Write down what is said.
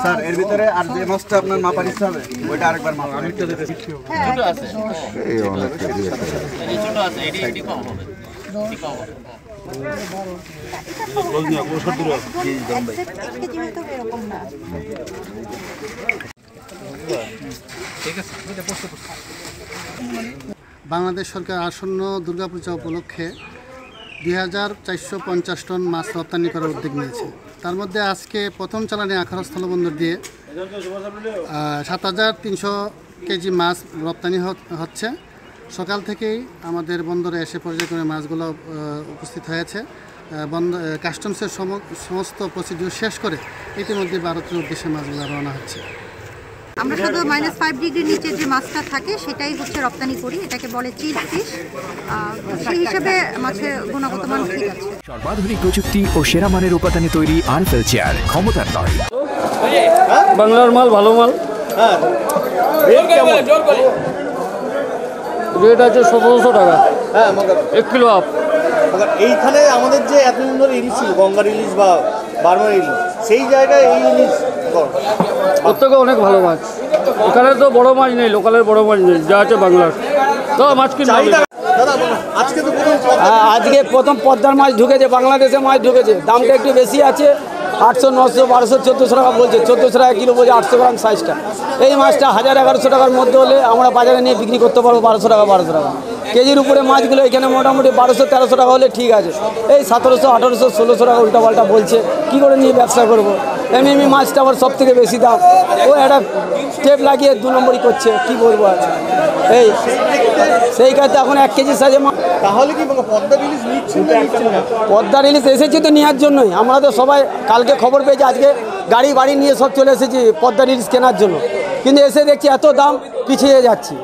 Sir এর ভিতরে আর যে মাছটা আপনার মাপার ইচ্ছা হবে ওইটা আরেকবার মাপা আমি তো দিতে ছোট আছে এই অনেক এই ছোট আছে এডি কম হবে এডি কম হবে বাংলাদেশ সরকার আসন্ন দুর্গাপূজা উপলক্ষে 2450 টন মাছ রপ্তানি করার উদ্যোগ নিয়েছে। তার মধ্যে আজকে প্রথম চালানে আখাউড়া স্থলবন্দর দিয়ে 7300 কেজি মাছ রপ্তানি হচ্ছে। সকাল থেকেই আমাদের বন্দরে এসে পর্যায়ক্রমে মাছগুলো উপস্থিত হয়েছে। কাস্টমসের সমস্ত প্রসিডিউর শেষ করে ইতিমধ্যে ভারতের উদ্দেশ্যে মাছগুলো রওনা হচ্ছে। আমরা শুধু -5 ডিগ্রির নিচে যে মাছটা থাকে সেটাই হচ্ছে রপ্তানি করি, এটাকে বলে চিল ফিশ। সেই হিসাবে মাছের গুণগত মান ঠিক আছে। সর্বাধুনিক প্রযুক্তি ও সেরা মানের উপাদানে তৈরি আরএফএল চেয়ার, ক্ষমতার নয়। বাংলার মাল, ভালো মাল। রেট আছে 1700 টাকা। হ্যাঁ 1 কিলো আপ। এইখানে আমাদের যে এত সুন্দর ইলিশ ছিল, গঙ্গার ইলিশ বা বার্মার ইলিশ, সেই জায়গায় এই ইলিশ প্রত্যেকে অনেক ভালো মাছ। এখানে তো বড় মাছ নেই, লোকালের বড় মাছ নেই, যা আছে বাংলার। তো মাছ কিনতে আজকে প্রথম পদ্মার মাছ ঢুকেছে, বাংলাদেশে মাছ ঢুকেছে। দামটা একটু বেশি আছে, 800, 900, 1200, 1400 টাকা বলছে। 1400 টাকা কিলো বলছে 800 গ্রাম সাইজটা। এই মাছটা 1000-1100 টাকার মধ্যে হলে আমরা বাজারে নিয়ে বিক্রি করতে পারবো 1200 টাকা, 1200 টাকা কেজির উপরে মাছগুলো এখানে মোটামুটি 1200-1300 টাকা হলে ঠিক আছে। এই 1700, 1800, 1600 টাকা উল্টাপাল্টা বলছে, কী করে নিয়ে ব্যবসা করবো? এমনি মাছটা আবার সব থেকে বেশি দাম। ও একটা টেপ লাগিয়ে 2 নম্বরই করছে, কি বলবো আর। এই সেই কাজে এখন 1 কেজি সাইজে মাছ। তাহলে কি পদ্মার ইলিশ নিচ্ছে? পদ্মার ইলিশ এসেছে তো নেওয়ার জন্যই। আমরা তো সবাই কালকে খবর পেয়েছি, আজকে গাড়ি বাড়ি নিয়ে সব চলে এসেছি পদ্মার ইলিশ কেনার জন্য, কিন্তু এসে দেখছি এত দাম, পিছিয়ে যাচ্ছি।